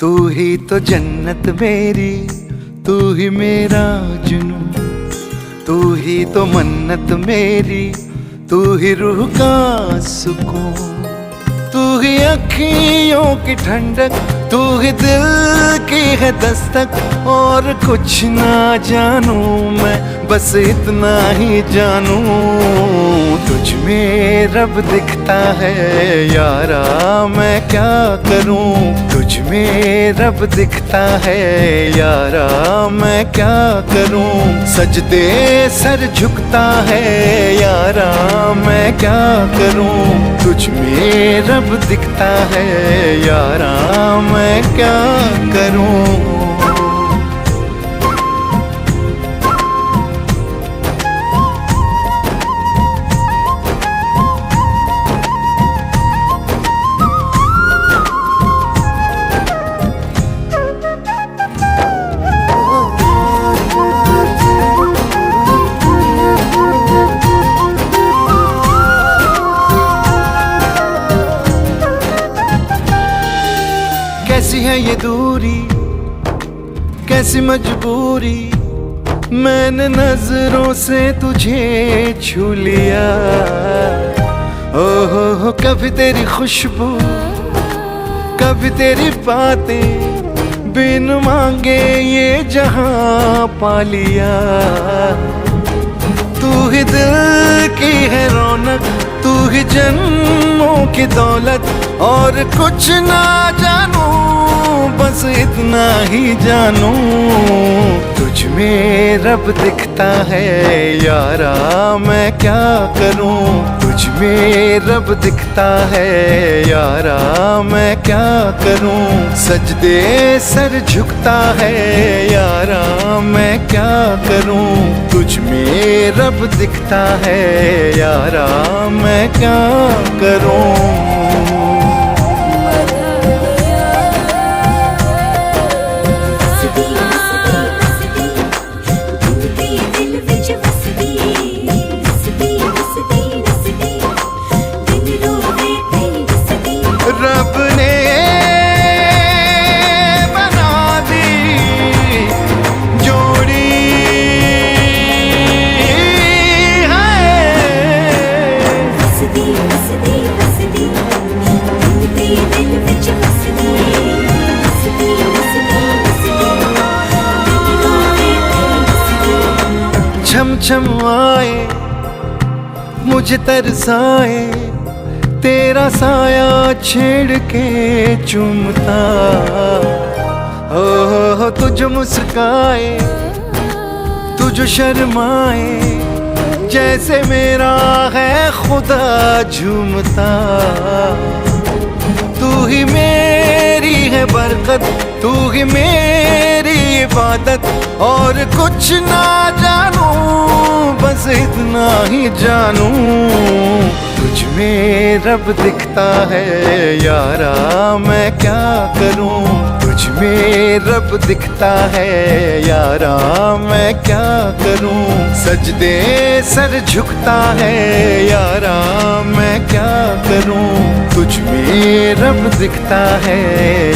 तू ही तो जन्नत मेरी, तू ही मेरा जुनू, तू ही तो मन्नत मेरी, तू ही रूह का सुकून, तू ही अखियों की ठंडक, तू ही दिल की है दस्तक। और कुछ ना जानू मैं, बस इतना ही जानू, तुझ में रब दिखता है यारा, मैं क्या करूं। तुझ में रब दिखता है यारा, मैं क्या करूं। सजदे सर झुकता है यारा, मैं क्या करूं। तुझ में रब दिखता है यारा, मैं क्या करूं। कैसी है ये दूरी, कैसी मजबूरी, मैंने नजरों से तुझे छू लिया। ओहो कभी तेरी खुशबू, कभी तेरी बातें, बिन मांगे ये जहां पा लिया। तू ही दिल की है रौनक, तू ही जन्मों की दौलत। और कुछ ना जानू, बस इतना ही जानू, तुझ में रब दिखता है यारा, मैं क्या करूं। तुझ में रब दिखता है यारा, मैं क्या करूं। सजदे सर झुकता है यारा, मैं क्या करूं। तुझ में रब दिखता है यारा, मैं क्या करूं। रब ने बना दी जोड़ी छम छम आए मुझे तरसाए, तेरा साया छेड़ के चूमता। हो तुझ मुस्काए, तुझ शर्माए, जैसे मेरा है खुदा झूमता। तू ही मेरी है बरकत, तू ही मेरी इबादत। और कुछ ना जानू, बस इतना ही जानू, तुझ में रब दिखता है यारा, मैं क्या करूं। तुझ में रब दिखता है यारा, मैं क्या करूं। सजदे सर झुकता है यारा, मैं क्या करूं। तुझ में रब दिखता है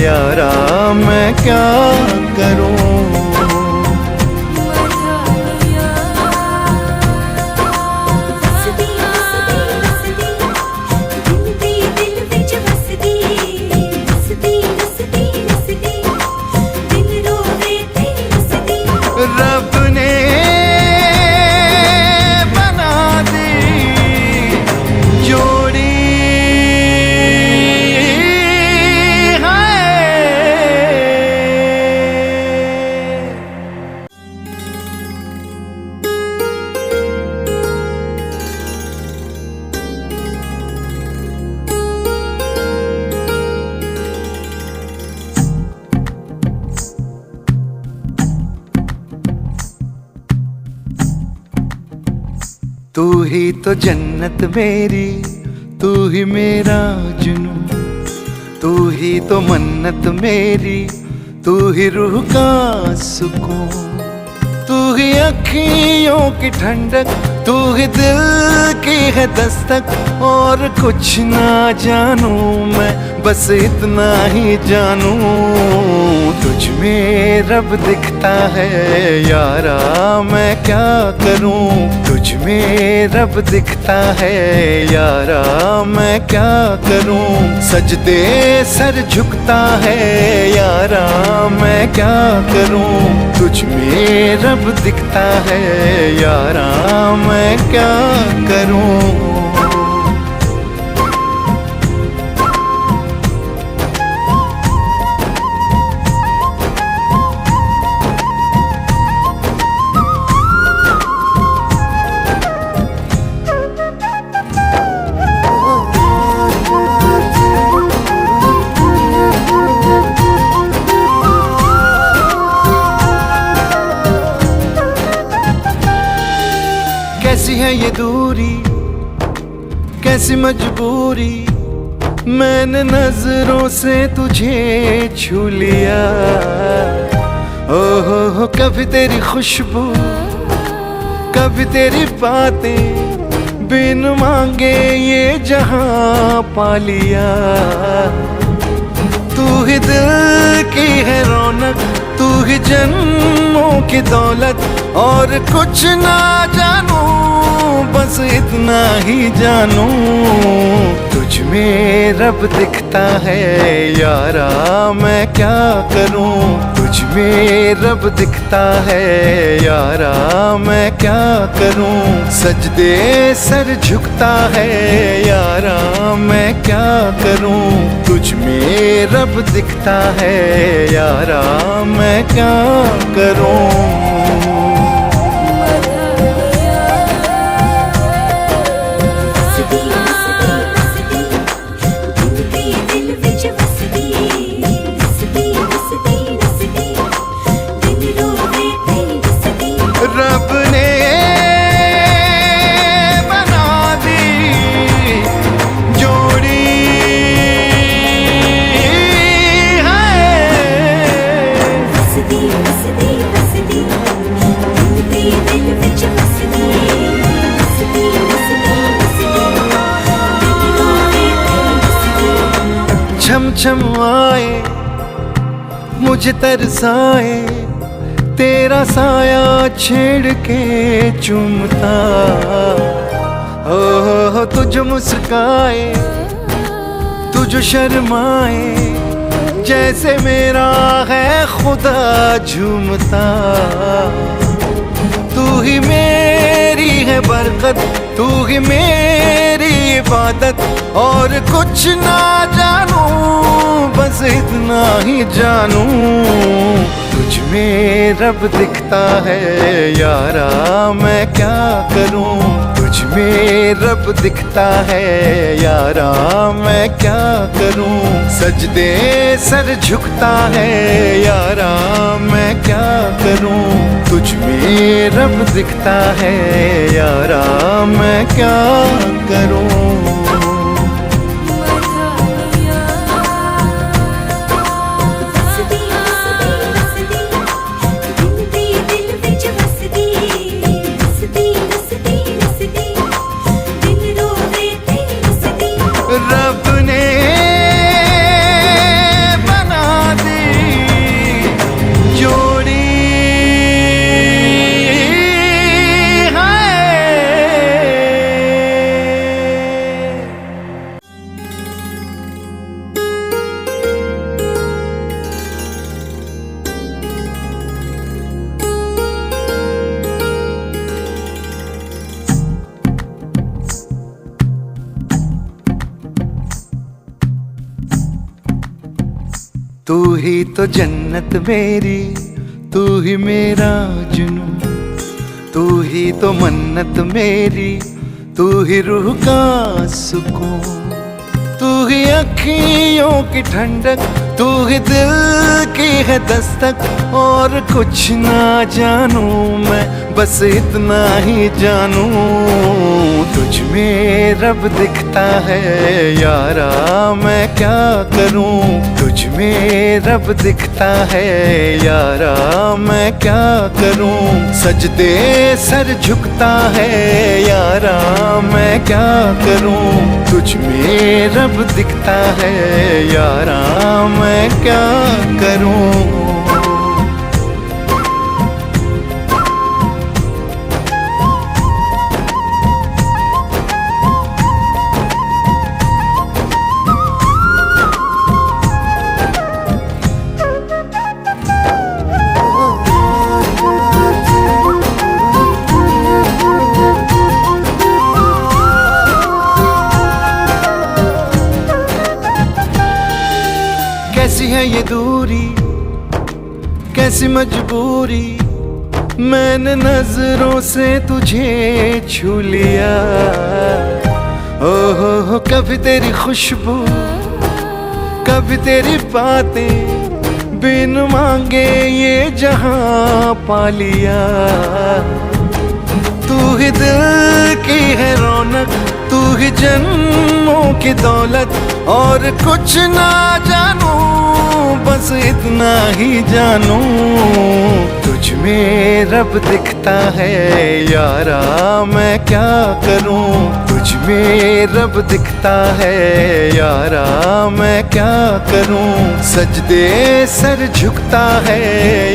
यारा, मैं क्या करूं। रब ने बना दी जोड़ी तू ही तो जन्नत मेरी, तू ही मेरा जुनू, तू ही तो मन्नत मेरी, तू ही रूह का सुकून, तू ही अखियों की ठंडक, तू ही दिल की है दस्तक। और कुछ ना जानूं मैं, बस इतना ही जानूं, तुझ में रब दिखता है यारा, मैं क्या करूं। तुझ में रब दिखता है यारा, मैं क्या करूं। सजदे सर झुकता है यारा, मैं क्या करूं। तुझ में रब दिखता है यारा, मैं क्या करूं। कैसी है ये दूरी, कैसी मजबूरी, मैंने नजरों से तुझे छू लिया। ओहो कभी तेरी खुशबू, कभी तेरी बातें, बिन मांगे ये जहां पा लिया। तू ही दिल की है रौनक, तू ही जन्मों की दौलत। और कुछ ना जानूं, बस इतना ही जानूं, तुझ में रब दिखता है यारा, मैं क्या करूं। तुझ में रब दिखता है यारा, मैं क्या करूं। सजदे सर झुकता है यारा, मैं क्या करूं। तुझ में रब दिखता है यारा, मैं क्या करूं। रब ने बना दी जोड़ी है। छम छम आए मुझे तरसाए, तेरा साया छेड़ के चूमता। हो तुझ मुस्काए, तुझ शर्माए, जैसे मेरा है खुदा झूमता। तू ही मेरी है बरकत, तू ही मेरी इबादत। और कुछ ना जानूं, बस इतना ही जानूं, तुझ में रब दिखता है यारा, मैं क्या करूं। तुझ में रब दिखता है यारा, मैं क्या करूं। सजदे सर झुकता है यारा, मैं क्या करूं। तुझ में रब दिखता है यारा, मैं क्या करूं। रब ने बना दी जोड़ी है। तू ही तो जन्नत मेरी, तू ही मेरा जुनून, तू ही तो मन्नत मेरी, तू ही रूह का सुकून। तू ही अखियों की ठंडक, तू ही दिल की है दस्तक। और कुछ ना जानूं मैं, बस इतना ही जानूं, तुझ में रब दिखता है यारा, मैं क्या करूं। तुझ तुझ में रब दिखता है यारा, मैं क्या करूं। सजदे सर झुकता है यारा, मैं क्या करूं। तुझ में रब दिखता है यारा, मैं क्या करूं। कैसी है ये दूरी, कैसी मजबूरी, मैंने नजरों से तुझे छू लिया। ओहो कभी तेरी खुशबू, कभी तेरी बातें, बिन मांगे ये जहां पा लिया। तू ही दिल की है रौनक, तू ही जन्मों की दौलत, और कुछ ना जानू बस इतना ही जानू। तुझ में रब दिखता है यारा, मैं क्या करूं। तुझ में रब दिखता है यारा, मैं क्या करूं। सजदे सर झुकता है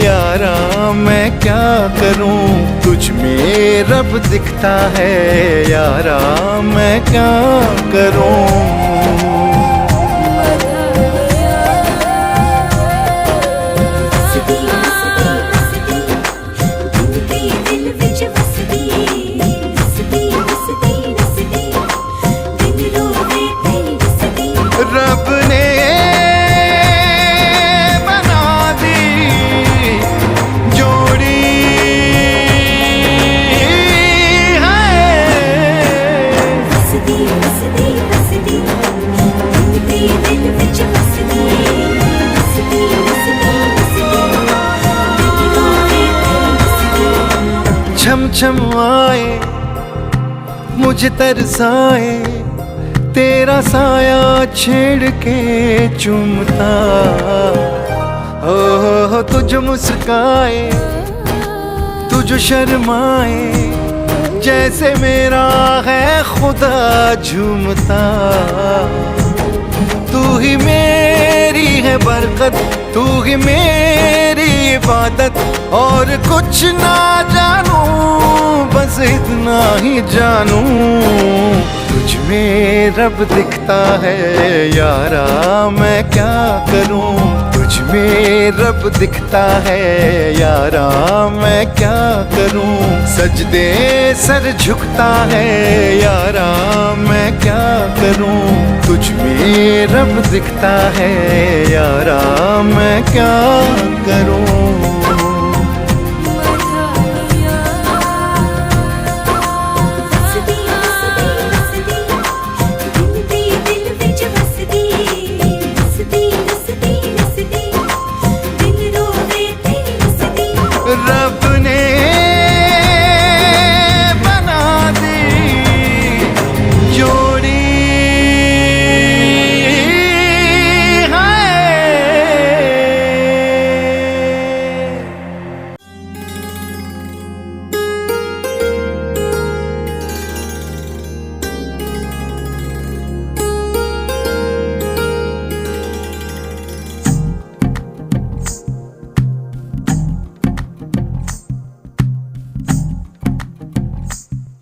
यारा, मैं क्या करूं। तुझ में रब दिखता है यारा, मैं क्या करूं। रब ने बना दी जोड़ी है। छम छम आए मुझे तरसाए, तेरा साया छेड़ के चूमता। हो तुझ मुस्काए, तुझ शर्माए, जैसे मेरा है खुदा झूमता। तू ही मेरी है बरकत, तू ही मेरी इबादत, और कुछ ना जानू बस इतना ही जानू। तुझ में रब दिखता है यारा, मैं क्या करूं। तुझ में रब दिखता है यारा, मैं क्या करूं। सजदे सर झुकता है यारा, मैं क्या करूं। तुझ में रब दिखता है यारा, मैं क्या करूं। रब ने बना दी जोड़ी है।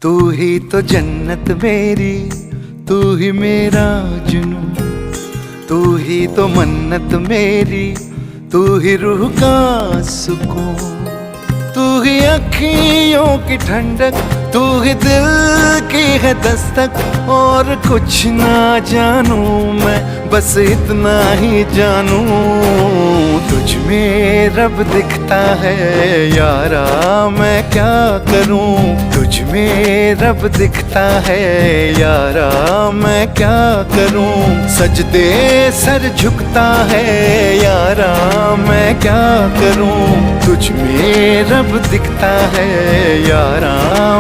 तू ही तो जन्नत मेरी, तू ही मेरा जुनून, तू ही तो मन्नत मेरी, तू ही रूह का सुकून। तू ही अखियों की ठंडक, तू ही दिल की है दस्तक, और कुछ ना जानू मैं बस इतना ही जानू। तुझ में रब दिखता है यारा, मैं क्या करूं। तुझ में रब दिखता है यारा, मैं क्या करूं। सजदे सर झुकता है यारा, मैं क्या करूं। तुझ में रब दिखता है यारा,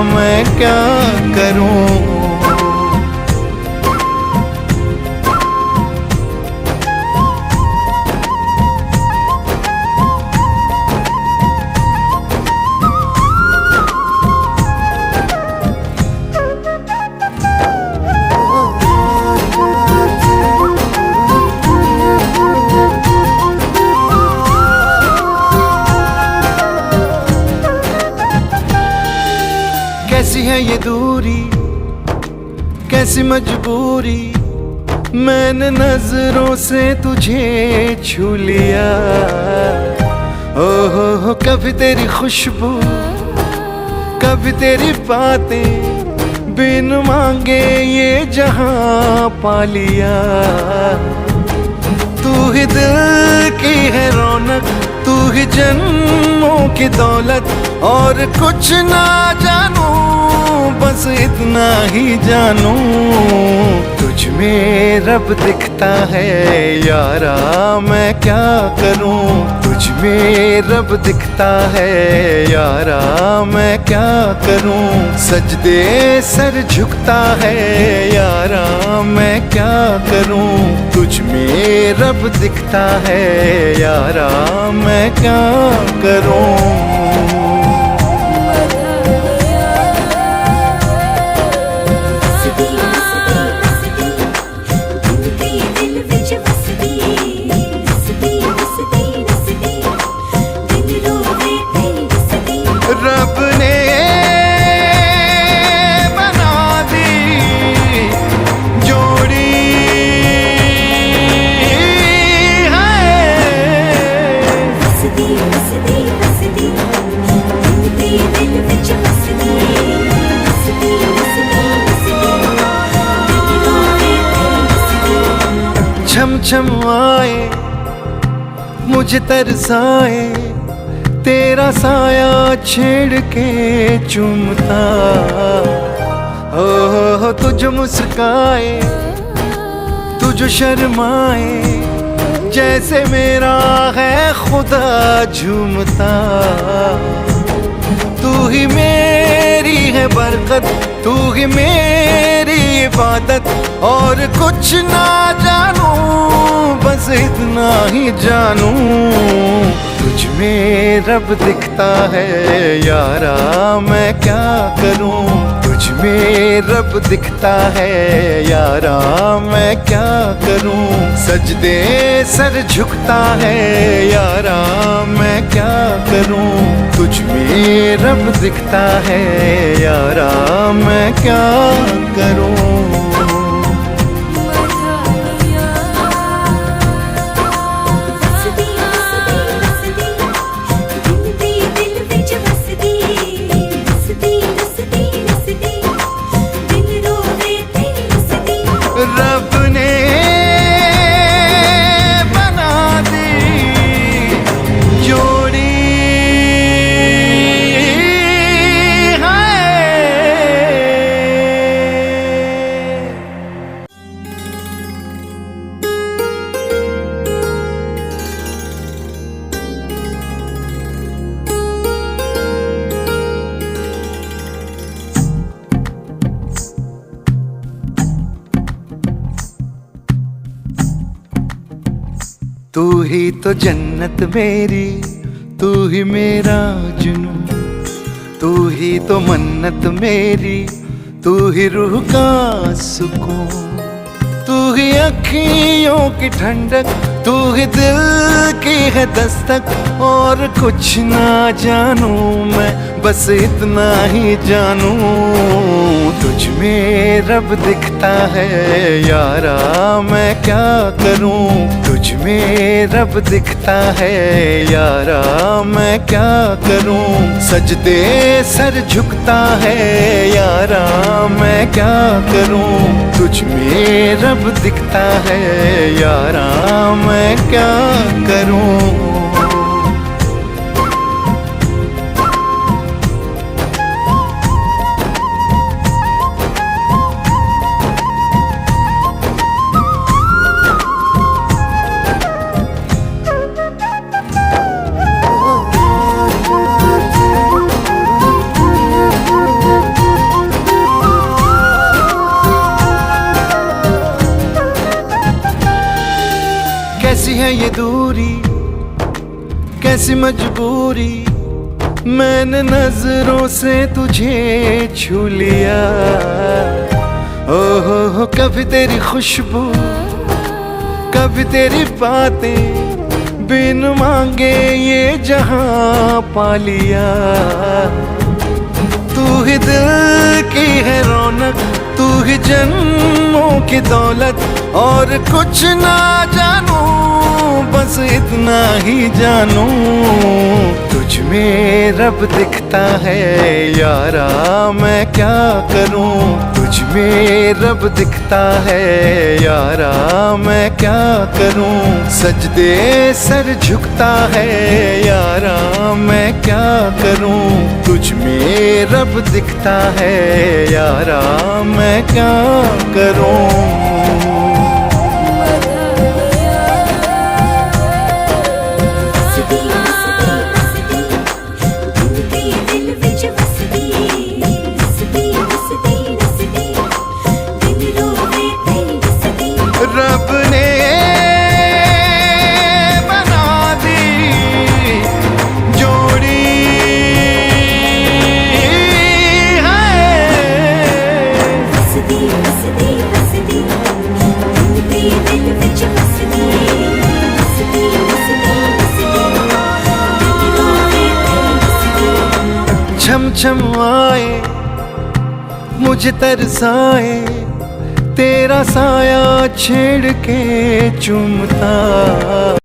मैं क्या करूं। कैसी मजबूरी, मैंने नजरों से तुझे छू लिया। ओहो कभी तेरी खुशबू, कभी तेरी बातें, बिन मांगे ये जहां पा लिया। तू ही दिल की है रौनक, तू ही जन्मों की दौलत, और कुछ ना जानू बस इतना ही जानू, तुझ में रब दिखता है यारा मैं क्या करूं। तुझ में रब दिखता है यारा मैं क्या करूं। सजदे सर झुकता है यारा मैं क्या करूं। तुझ में रब दिखता है यारा मैं क्या करूं। रब ने बना दी जोड़ी छम छम आए मुझे तरसाए, तेरा साया छेड़ के चूमता। हो तुझ मुस्काए, तुझ शर्माए, जैसे मेरा है खुदा झूमता। तू ही मेरी है बरकत, तू ही मेरी इबादत, और कुछ ना जानू बस इतना ही जानू। तुझ में रब दिखता है यारा मैं क्या करूं। तुझ में रब दिखता है यारा मैं क्या करूं। सजदे सर झुकता है यारा मैं क्या करूं। तुझ में रब दिखता है यारा मैं क्या करूं। रब ने बना दी जोड़ी है। तू ही तो जन्नत मेरी, तू ही मेरा जुनून, तू ही तो मन्नत मेरी, तू ही रूह का सुकून। तू ही अखियों की ठंडक, तू ही दिल की है दस्तक, और कुछ ना जानू मैं बस इतना ही जानू। तुझ में रब दिखता है यारा मैं क्या करूं। तुझ में रब दिखता है यारा मैं क्या करूं। सजदे सर झुकता है यारा मैं क्या करूं। तुझ में रब दिखता है यारा मैं क्या करूं। कैसी है ये दूरी, कैसी मजबूरी, मैंने नजरों से तुझे छू लिया। ओहो कभी तेरी खुशबू, कभी तेरी बातें, बिन मांगे ये जहां पा लिया। तू ही दिल की है रौनक, तू ही जन्मों की दौलत और कुछ ना जानू, बस इतना ही जानू तुझ में रब दिखता है यारा, मैं क्या करूं। तुझ में रब दिखता है यारा, मैं क्या करूं। सजदे सर झुकता है यारा, मैं क्या करूं। तुझ में रब दिखता है यारा, मैं क्या करूं। रब ने बना दी जोड़ी छम छम आए मुझे तरसाए, तेरा साया छेड़ के चूमता।